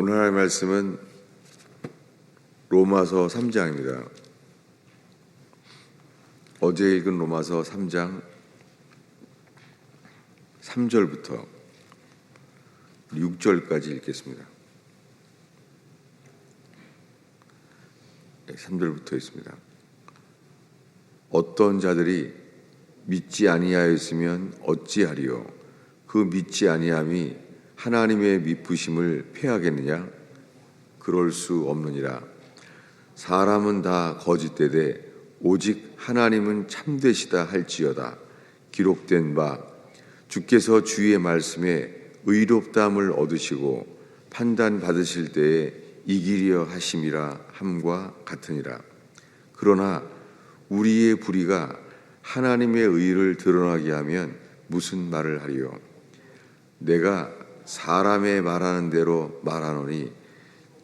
오늘 할 말씀은 로마서 3장입니다. 어제 읽은 로마서 3장 3절부터 6절까지 읽겠습니다. 3절부터 있습니다. 어떤 자들이 믿지 아니하였으면 어찌하리요? 그 믿지 아니함이 하나님의 미쁘심을 패하겠느냐? 그럴 수 없느니라. 사람은 다 거짓되되 오직 하나님은 참되시다 할지어다. 기록된 바 주께서 주의 말씀에 의롭다함을 얻으시고 판단 받으실 때에 이기려 하심이라 함과 같으니라. 그러나 우리의 불의가 하나님의 의를 드러나게 하면 무슨 말을 하리요? 내가 사람의 말하는 대로 말하노니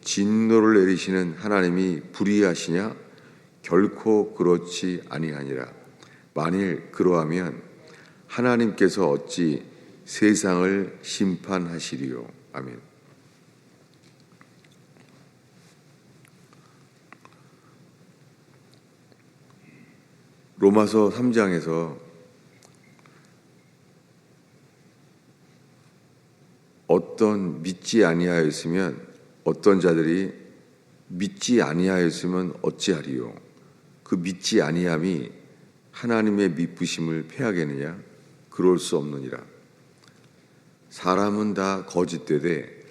진노를 내리시는 하나님이 불의하시냐? 결코 그렇지 아니하니라. 만일 그러하면 하나님께서 어찌 세상을 심판하시리요? 아멘. 로마서 3장에서 어떤 믿지 아니하였으면 어떤 자들이 믿지 아니하였으면 어찌하리요? 그 믿지 아니함이 하나님의 미쁘심을 패하겠느냐? 그럴 수 없느니라. 사람은 다 거짓되되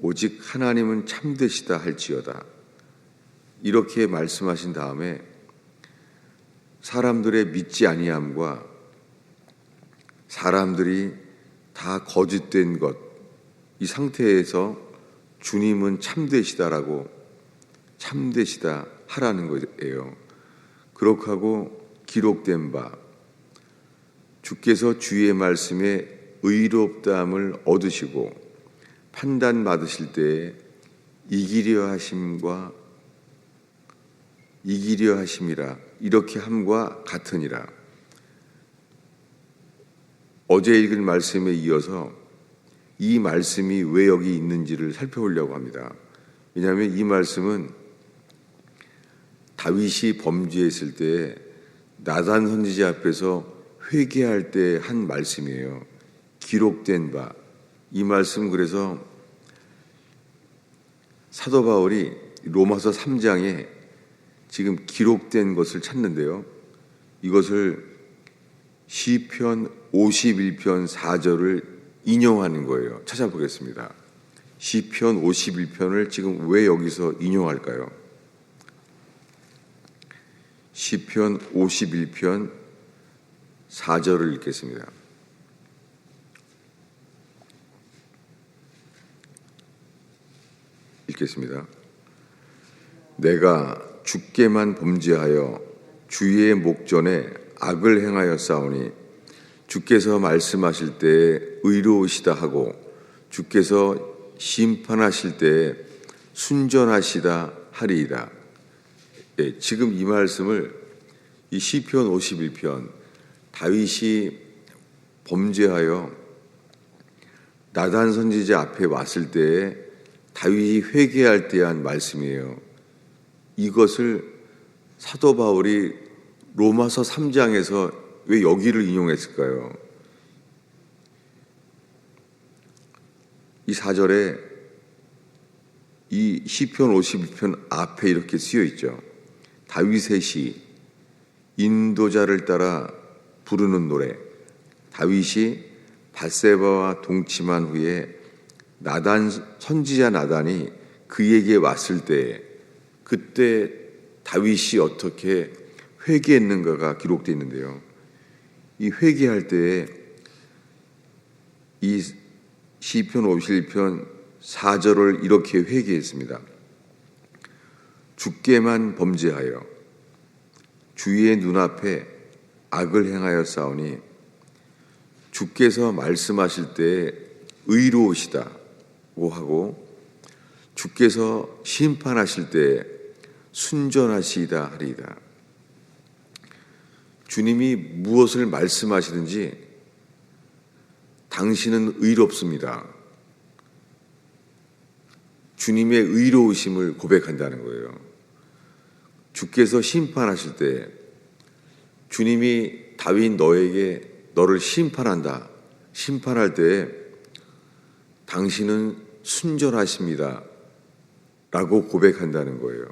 오직 하나님은 참되시다 할지어다. 이렇게 말씀하신 다음에 사람들의 믿지 아니함과 사람들이 다 거짓된 것, 이 상태에서 주님은 참되시다라고 참되시다 하라는 거예요. 그렇게 하고 기록된 바 주께서 주의 말씀에 의롭다함을 얻으시고 판단 받으실 때에 이기려 하심과 이기려 하심이라 이렇게 함과 같으니라. 어제 읽은 말씀에 이어서 이 말씀이 왜 여기 있는지를 살펴보려고 합니다. 왜냐하면 이 말씀은 다윗이 범죄했을 때 나단 선지자 앞에서 회개할 때 한 말씀이에요. 기록된 바. 이 말씀 그래서 사도 바울이 로마서 3장에 지금 기록된 것을 찾는데요. 이것을 시편 51편 4절을 인용하는 거예요. 찾아보겠습니다. 시편 51편을 지금 왜 여기서 인용할까요? 시편 51편 4절을 읽겠습니다. 내가 주께만 범죄하여 주의 목전에 악을 행하여 싸우니 주께서 말씀하실 때에 의로우시다 하고 주께서 심판하실 때에 순전하시다 하리이다. 예, 지금 이 말씀을 이 시편 51편 다윗이 범죄하여 나단 선지자 앞에 왔을 때에 다윗이 회개할 때 한 말씀이에요. 이것을 사도 바울이 로마서 3장에서 왜 여기를 인용했을까요? 이 4절에 이 시편 51편 앞에 이렇게 쓰여 있죠. 다윗의 시, 인도자를 따라 부르는 노래. 다윗이 밧세바와 동침한 후에 선지자 나단이 그에게 왔을 때 그때 다윗이 어떻게 회개했는가가 기록되어 있는데요. 이 회개할 때에 이 시편 51편 4절을 이렇게 회개했습니다. 주께만 범죄하여 주의 눈앞에 악을 행하여 싸우니 주께서 말씀하실 때에 의로우시다고 하고 주께서 심판하실 때에 순전하시다 하리이다. 주님이 무엇을 말씀하시든지 당신은 의롭습니다. 주님의 의로우심을 고백한다는 거예요. 주께서 심판하실 때 주님이 다윗 너를 심판한다. 심판할 때 당신은 순전하십니다. 라고 고백한다는 거예요.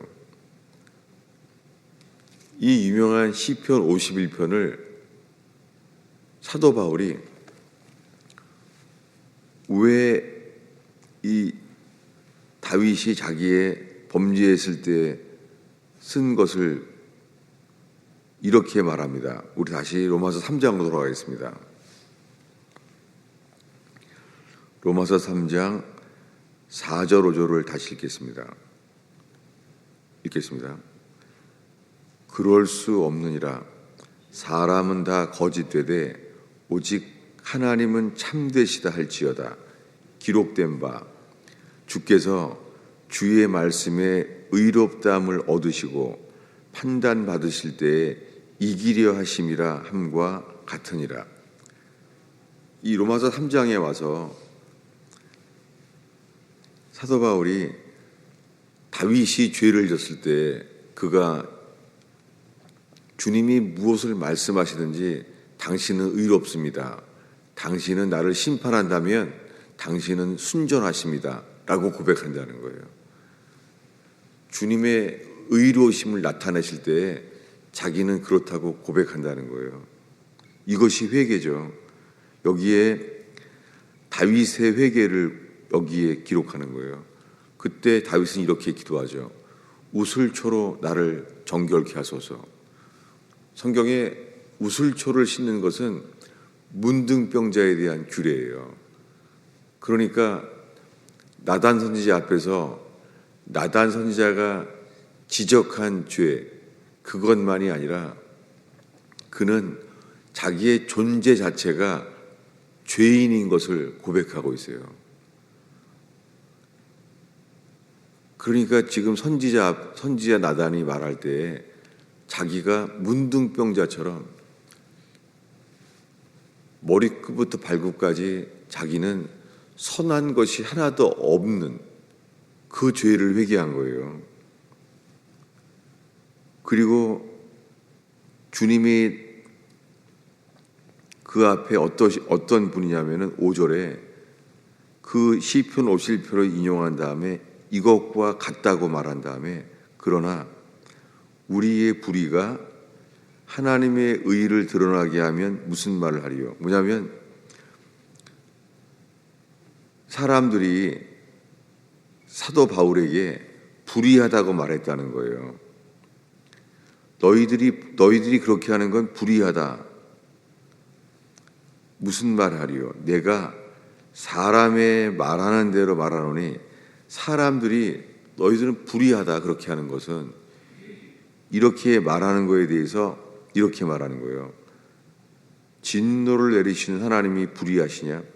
이 유명한 시편 51편을 사도 바울이 왜 이 다윗이 자기의 범죄했을 때 쓴 것을 이렇게 말합니다. 우리 다시 로마서 3장으로 돌아가겠습니다. 로마서 3장 4절 5절을 다시 읽겠습니다. 그럴 수 없느니라. 사람은 다 거짓되되 오직 하나님은 참되시다 할지어다. 기록된 바 주께서 주의 말씀에 의롭다함을 얻으시고 판단받으실 때에 이기려 하심이라 함과 같으니라. 이 로마서 3장에 와서 사도 바울이 다윗이 죄를 졌을 때 그가 주님이 무엇을 말씀하시든지 당신은 의롭습니다. 당신은 나를 심판한다면 당신은 순전하십니다. 라고 고백한다는 거예요. 주님의 의로우심을 나타내실 때 자기는 그렇다고 고백한다는 거예요. 이것이 회개죠. 여기에 다윗의 회개를 여기에 기록하는 거예요. 그때 다윗은 이렇게 기도하죠. 우슬초로 나를 정결케 하소서. 성경에 우슬초를 씻는 것은 문둥병자에 대한 규례예요. 그러니까 나단 선지자 앞에서 나단 선지자가 지적한 죄, 그것만이 아니라 그는 자기의 존재 자체가 죄인인 것을 고백하고 있어요. 그러니까 지금 선지자 나단이 말할 때 자기가 문둥병자처럼 머리끝부터 발끝까지 자기는 선한 것이 하나도 없는 그 죄를 회개한 거예요. 그리고 주님이 그 앞에 어떤 분이냐면은 5절에 그 시편 51편을 인용한 다음에 이것과 같다고 말한 다음에 그러나 우리의 불의가 하나님의 의를 드러나게 하면 무슨 말을 하리요? 뭐냐면 사람들이 사도 바울에게 불의하다고 말했다는 거예요. 너희들이 그렇게 하는 건 불의하다. 무슨 말 하리요? 내가 사람의 말하는 대로 말하노니 사람들이 너희들은 불의하다 그렇게 하는 것은 이렇게 말하는 거에 대해서 이렇게 말하는 거예요. 진노를 내리시는 하나님이 불의하시냐?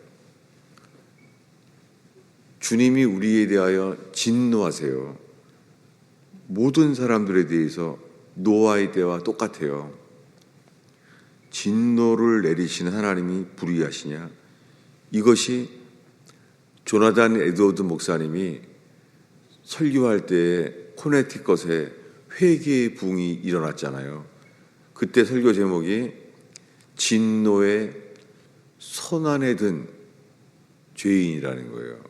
주님이 우리에 대하여 진노하세요. 모든 사람들에 대해서 노아의 때와 똑같아요. 진노를 내리시는 하나님이 불의하시냐? 이것이 조나단 에드워드 목사님이 설교할 때 코네티컷에 회개의 붕이 일어났잖아요. 그때 설교 제목이 진노의 손안에 든 죄인이라는 거예요.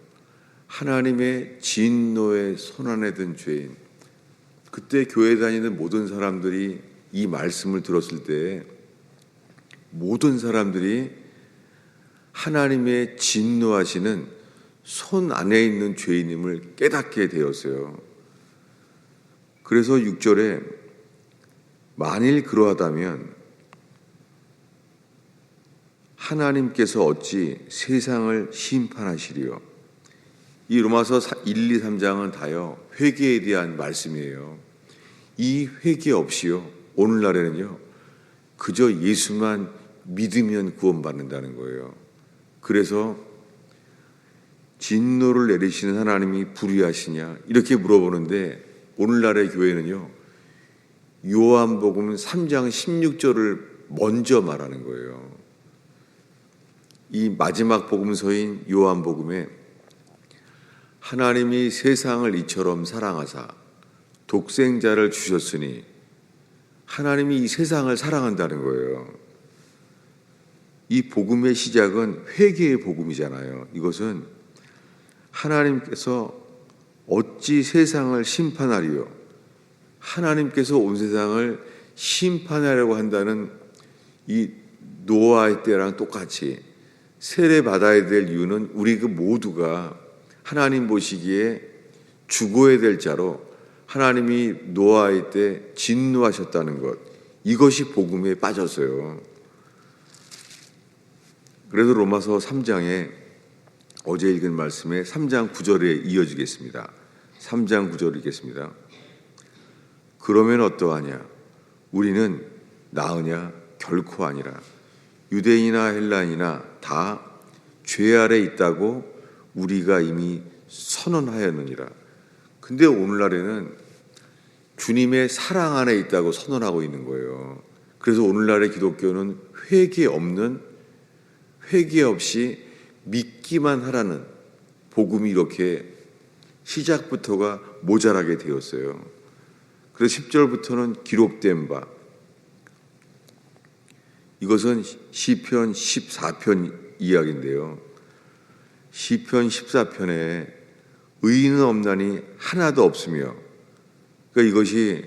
하나님의 진노의 손안에 든 죄인. 그때 교회 다니는 모든 사람들이 이 말씀을 들었을 때 모든 사람들이 하나님의 진노하시는 손 안에 있는 죄인임을 깨닫게 되었어요. 그래서 6절에 만일 그러하다면 하나님께서 어찌 세상을 심판하시리요? 이 로마서 1, 2, 3장은 다요 회개에 대한 말씀이에요. 이 회개 없이요 오늘날에는요 그저 예수만 믿으면 구원받는다는 거예요. 그래서 진노를 내리시는 하나님이 불의하시냐 이렇게 물어보는데 오늘날의 교회는요 요한복음 3장 16절을 먼저 말하는 거예요. 이 마지막 복음서인 요한복음에 하나님이 세상을 이처럼 사랑하사 독생자를 주셨으니 하나님이 이 세상을 사랑한다는 거예요. 이 복음의 시작은 회개의 복음이잖아요. 이것은 하나님께서 어찌 세상을 심판하리요? 하나님께서 온 세상을 심판하려고 한다는 이 노아의 때랑 똑같이 세례받아야 될 이유는 우리 그 모두가 하나님 보시기에 죽어야 될 자로 하나님이 노아의 때 진노하셨다는 것, 이것이 복음에 빠졌어요. 그래서 로마서 3장에 어제 읽은 말씀에 3장 9절에 이어지겠습니다. 3장 9절 읽겠습니다. 그러면 어떠하냐? 우리는 나으냐? 결코 아니라. 유대인이나 헬라인이나 다 죄 아래 있다고 우리가 이미 선언하였느니라. 근데 오늘날에는 주님의 사랑 안에 있다고 선언하고 있는 거예요. 그래서 오늘날의 기독교는 회개 없이 믿기만 하라는 복음이 이렇게 시작부터가 모자라게 되었어요. 그래서 10절부터는 기록된 바, 이것은 시편 14편 이야기인데요. 시편 14편에 의인은 없나니 하나도 없으며, 그러니까 이것이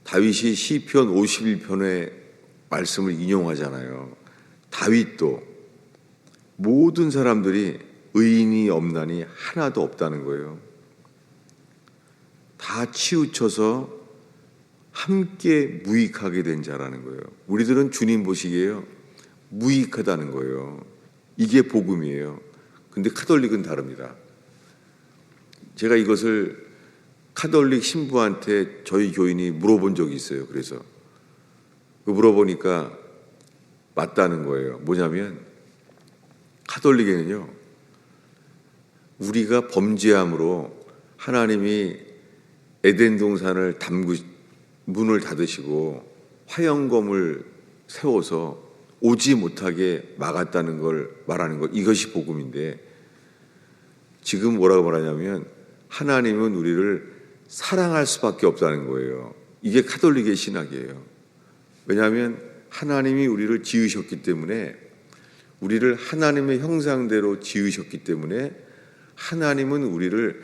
다윗이 시편 51편의 말씀을 인용하잖아요. 다윗도 모든 사람들이 의인이 없나니 하나도 없다는 거예요. 다 치우쳐서 함께 무익하게 된 자라는 거예요. 우리들은 주님 보시기에요, 무익하다는 거예요. 이게 복음이에요. 근데 카톨릭은 다릅니다. 제가 이것을 카톨릭 신부한테 저희 교인이 물어본 적이 있어요. 그래서 물어보니까 맞다는 거예요. 뭐냐면 카톨릭에는요, 우리가 범죄함으로 하나님이 에덴 동산을 문을 닫으시고 화영검을 세워서 오지 못하게 막았다는 걸 말하는 것, 이것이 복음인데, 지금 뭐라고 말하냐면 하나님은 우리를 사랑할 수밖에 없다는 거예요. 이게 카톨릭의 신학이에요. 왜냐하면 하나님이 우리를 지으셨기 때문에, 우리를 하나님의 형상대로 지으셨기 때문에 하나님은 우리를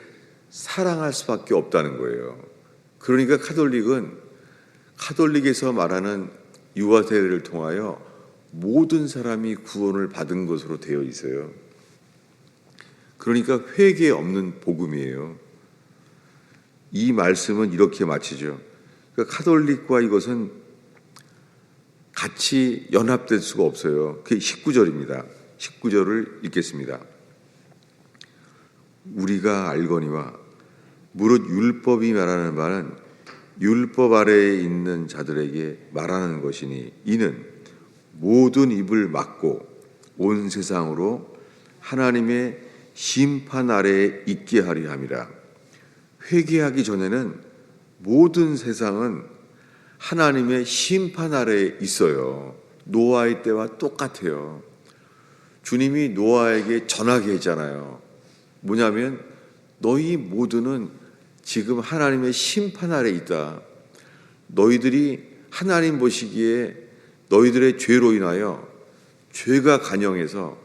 사랑할 수밖에 없다는 거예요. 그러니까 카톨릭에서 말하는 유아 세례를 통하여 모든 사람이 구원을 받은 것으로 되어 있어요. 그러니까 회개 없는 복음이에요. 이 말씀은 이렇게 마치죠. 그러니까 카톨릭과 이것은 같이 연합될 수가 없어요. 그게 19절입니다. 19절을 읽겠습니다. 우리가 알거니와 무릇 율법이 말하는 바는 율법 아래에 있는 자들에게 말하는 것이니, 이는 모든 입을 막고 온 세상으로 하나님의 심판 아래에 있게 하리 함이라. 회개하기 전에는 모든 세상은 하나님의 심판 아래에 있어요. 노아의 때와 똑같아요. 주님이 노아에게 전하게 했잖아요. 뭐냐면 너희 모두는 지금 하나님의 심판 아래에 있다. 너희들이 하나님 보시기에 너희들의 죄로 인하여 죄가 간영해서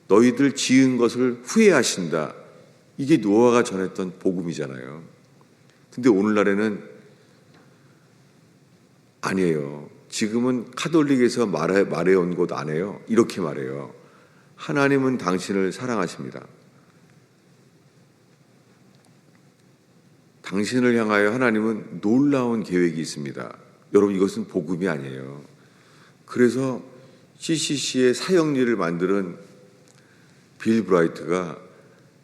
너희들 지은 것을 후회하신다. 이게 노아가 전했던 복음이잖아요. 근데 오늘날에는 아니에요. 지금은 카톨릭에서 말해온 것 안 해요. 이렇게 말해요. 하나님은 당신을 사랑하십니다. 당신을 향하여 하나님은 놀라운 계획이 있습니다. 여러분, 이것은 복음이 아니에요. 그래서 CCC의 사형리를 만드는 빌 브라이트가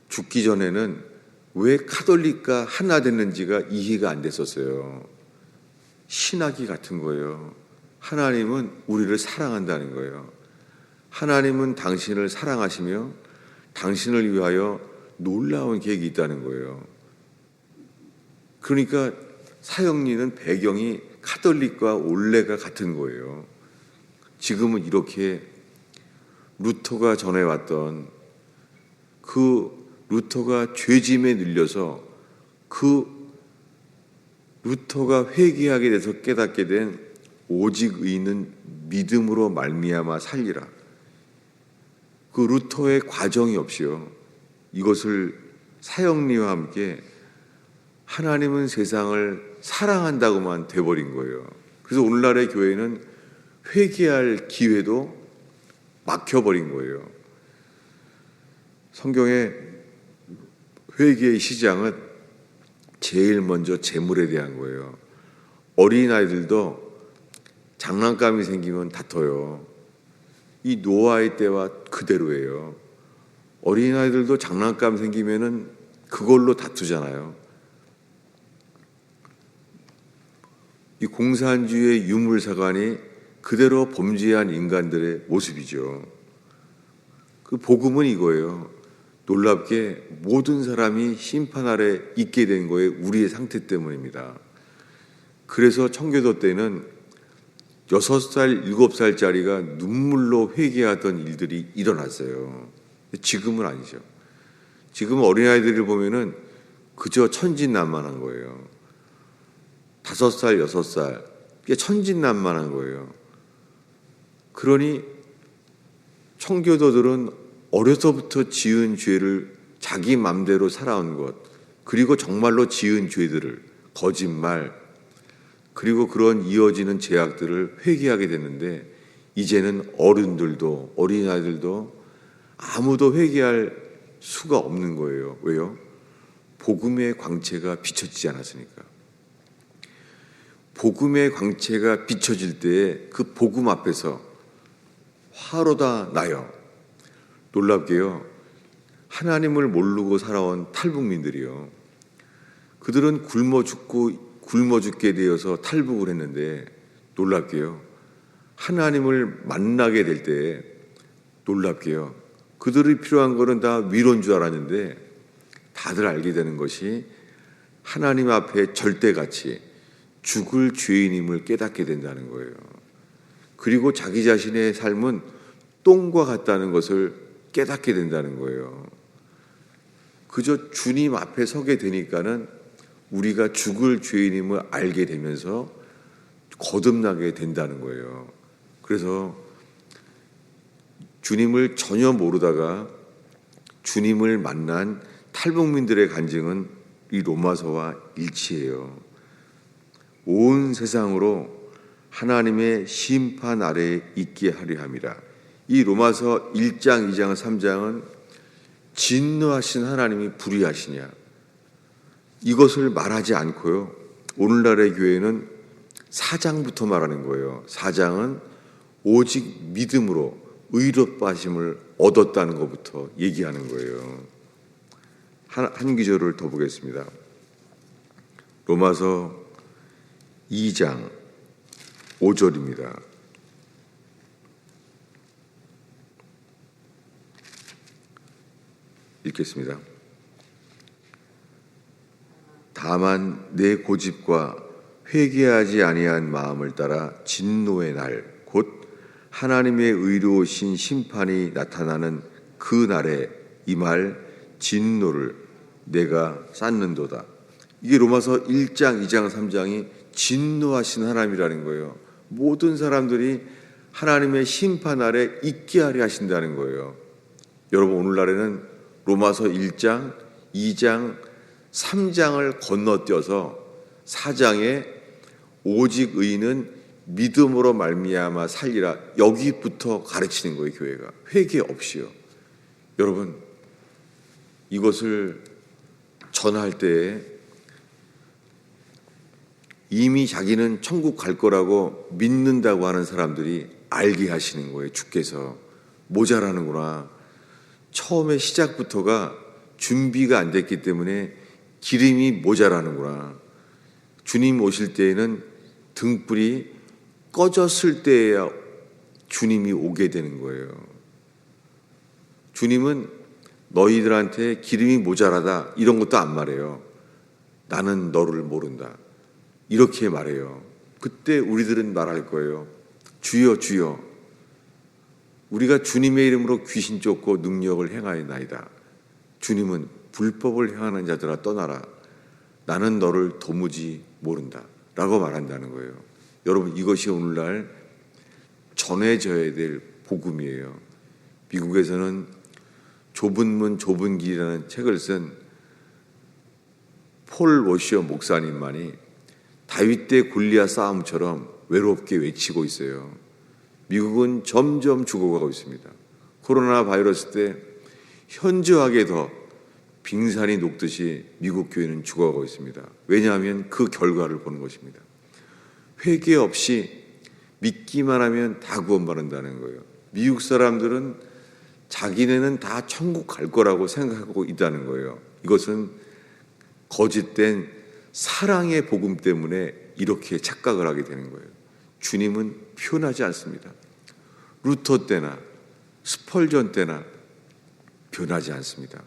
죽기 전에는 왜 카톨릭과 하나 됐는지가 이해가 안 됐었어요. 신학이 같은 거예요. 하나님은 우리를 사랑한다는 거예요. 하나님은 당신을 사랑하시며 당신을 위하여 놀라운 계획이 있다는 거예요. 그러니까 사형리는 배경이 카톨릭과 원래가 같은 거예요. 지금은 이렇게 루터가 전해왔던 그 루터가 죄짐에 눌려서 그 루터가 회개하게 돼서 깨닫게 된 오직 의인은 믿음으로 말미암아 살리라. 그 루터의 과정이 없이요, 이것을 사형리와 함께 하나님은 세상을 사랑한다고만 돼버린 거예요. 그래서 오늘날의 교회는 회개할 기회도 막혀버린 거예요. 성경의 회개의 시작은 제일 먼저 재물에 대한 거예요. 어린아이들도 장난감이 생기면 다퉈요. 이 노아의 때와 그대로예요. 어린아이들도 장난감 생기면은 그걸로 다투잖아요. 이 공산주의의 유물사관이 그대로 범죄한 인간들의 모습이죠. 그 복음은 이거예요. 놀랍게 모든 사람이 심판 아래 있게 된 거에 우리의 상태 때문입니다. 그래서 청교도 때는 6살, 7살짜리가 눈물로 회개하던 일들이 일어났어요. 지금은 아니죠. 지금 어린아이들을 보면은 그저 천진난만한 거예요. 5살, 6살, 그게 천진난만한 거예요. 그러니 청교도들은 어려서부터 지은 죄를 자기 맘대로 살아온 것, 그리고 정말로 지은 죄들을, 거짓말, 그리고 그런 이어지는 죄악들을 회개하게 됐는데, 이제는 어른들도 어린아이들도 아무도 회개할 수가 없는 거예요. 왜요? 복음의 광채가 비춰지지 않았으니까. 복음의 광채가 비춰질 때에 그 복음 앞에서 화로다 나요. 놀랍게요, 하나님을 모르고 살아온 탈북민들이요, 그들은 굶어 죽게 되어서 탈북을 했는데, 놀랍게요, 하나님을 만나게 될 때 놀랍게요, 그들이 필요한 거는 다 위로인 줄 알았는데 다들 알게 되는 것이 하나님 앞에 절대같이 죽을 죄인임을 깨닫게 된다는 거예요. 그리고 자기 자신의 삶은 똥과 같다는 것을 깨닫게 된다는 거예요. 그저 주님 앞에 서게 되니까는 우리가 죽을 죄인임을 알게 되면서 거듭나게 된다는 거예요. 그래서 주님을 전혀 모르다가 주님을 만난 탈북민들의 간증은 이 로마서와 일치해요. 온 세상으로 하나님의 심판 아래에 있게 하려 함이라. 이 로마서 1장, 2장, 3장은 진노하신 하나님이 불의하시냐, 이것을 말하지 않고요, 오늘날의 교회는 4장부터 말하는 거예요. 4장은 오직 믿음으로 의롭다심을 얻었다는 것부터 얘기하는 거예요. 한 구절을 더 보겠습니다. 로마서 2장 5절입니다. 읽겠습니다. 다만 내 고집과 회개하지 아니한 마음을 따라 진노의 날, 곧 하나님의 의로우신 심판이 나타나는 그 날에 임할 진노를 내가 쌓는도다. 이게 로마서 1장, 2장, 3장이 진노하신 하나님이라는 거예요. 모든 사람들이 하나님의 심판 아래 있게 하려 하신다는 거예요. 여러분, 오늘날에는 로마서 1장, 2장, 3장을 건너뛰어서 4장에 오직 의인은 믿음으로 말미암아 살리라, 여기부터 가르치는 거예요. 교회가 회개 없이요. 여러분, 이것을 전할 때 이미 자기는 천국 갈 거라고 믿는다고 하는 사람들이 알게 하시는 거예요. 주께서 모자라는구나. 처음에 시작부터가 준비가 안 됐기 때문에 기름이 모자라는구나. 주님 오실 때에는 등불이 꺼졌을 때에야 주님이 오게 되는 거예요. 주님은 너희들한테 기름이 모자라다 이런 것도 안 말해요. 나는 너를 모른다, 이렇게 말해요. 그때 우리들은 말할 거예요. 주여 주여, 우리가 주님의 이름으로 귀신 쫓고 능력을 행하였나이다. 주님은 불법을 행하는 자들아 떠나라. 나는 너를 도무지 모른다. 라고 말한다는 거예요. 여러분, 이것이 오늘날 전해져야 될 복음이에요. 미국에서는 좁은 문 좁은 길이라는 책을 쓴 폴 워시어 목사님만이 다윗 대 골리앗 싸움처럼 외롭게 외치고 있어요. 미국은 점점 죽어가고 있습니다. 코로나 바이러스 때 현저하게 더 빙산이 녹듯이 미국 교회는 죽어가고 있습니다. 왜냐하면 그 결과를 보는 것입니다. 회개 없이 믿기만 하면 다 구원받는다는 거예요. 미국 사람들은 자기네는 다 천국 갈 거라고 생각하고 있다는 거예요. 이것은 거짓된 사랑의 복음 때문에 이렇게 착각을 하게 되는 거예요. 주님은 표현하지 않습니다. 루터 때나 스펄전 때나 변하지 않습니다.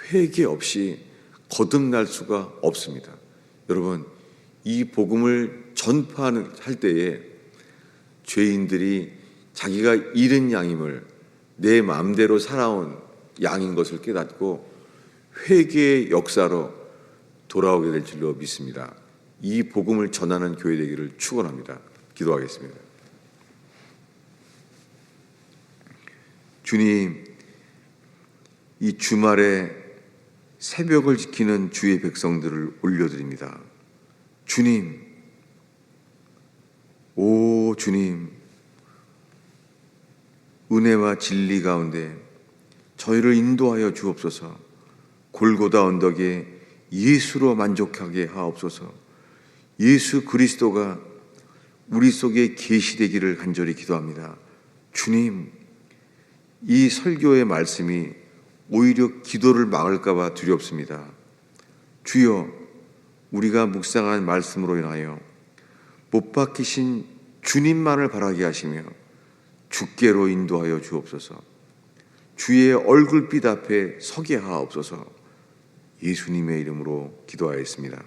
회개 없이 거듭날 수가 없습니다. 여러분, 이 복음을 전파할 때에 죄인들이 자기가 잃은 양임을, 내 마음대로 살아온 양인 것을 깨닫고 회개의 역사로 돌아오게 될 줄로 믿습니다. 이 복음을 전하는 교회 되기를 축원합니다. 기도하겠습니다. 주님, 이 주말에 새벽을 지키는 주의 백성들을 올려드립니다. 주님, 오 주님, 은혜와 진리 가운데 저희를 인도하여 주옵소서. 골고다 언덕에 예수로 만족하게 하옵소서. 예수 그리스도가 우리 속에 계시되기를 간절히 기도합니다. 주님, 이 설교의 말씀이 오히려 기도를 막을까 봐 두렵습니다. 주여, 우리가 묵상한 말씀으로 인하여 못 박히신 주님만을 바라게 하시며 주께로 인도하여 주옵소서. 주의 얼굴빛 앞에 서게 하옵소서. 예수님의 이름으로 기도하였습니다.